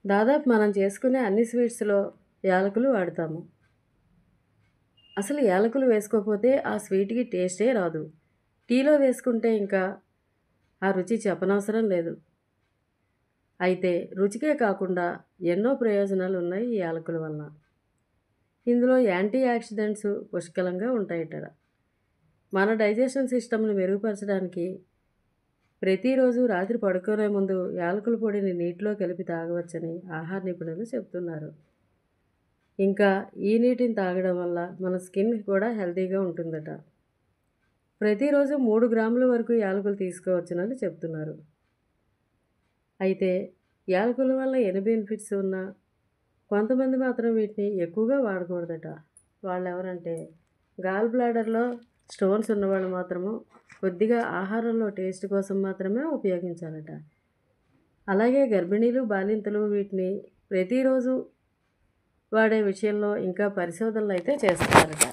దాదాపు మనం చేసుకునే అన్ని స్వీట్స్లో యాలకులు వాడతాము. అసలు యాలకులు వేసుకోకపోతే ఆ స్వీట్కి టేస్టే రాదు. టీలో వేసుకుంటే ఇంకా ఆ రుచి చెప్పనవసరం లేదు. అయితే రుచికే కాకుండా ఎన్నో ప్రయోజనాలు ఉన్నాయి ఈ యాలకుల వలన. ఇందులో యాంటీ ఆక్సిడెంట్స్ పుష్కలంగా ఉంటాయట. మన డైజెషన్ సిస్టమ్ని మెరుగుపరచడానికి ప్రతిరోజు రాత్రి పడుకునే ముందు యాలకుల పొడిని నీటిలో కలిపి తాగవచ్చని ఆహార నిపుణులు చెప్తున్నారు. ఇంకా ఈ నీటిని తాగడం వల్ల మన స్కిన్ కూడా హెల్తీగా ఉంటుందట. ప్రతిరోజు 3 గ్రాముల వరకు యాలకులు తీసుకోవచ్చునని చెప్తున్నారు. అయితే యాలకుల వల్ల ఎన్ని బెనిఫిట్స్ ఉన్నా కొంతమంది మాత్రం వీటిని ఎక్కువగా వాడకూడదట. వాళ్ళు ఎవరంటే గాల్ బ్లాడర్లో స్టోన్స్ ఉన్నవాళ్ళు మాత్రము కొద్దిగా ఆహారంలో టేస్ట్ కోసం మాత్రమే ఉపయోగించాలట. అలాగే గర్భిణీలు, బాలింతలు వీటిని ప్రతిరోజు వాడే విషయంలో ఇంకా పరిశోధనలు అయితే చేస్తున్నారట.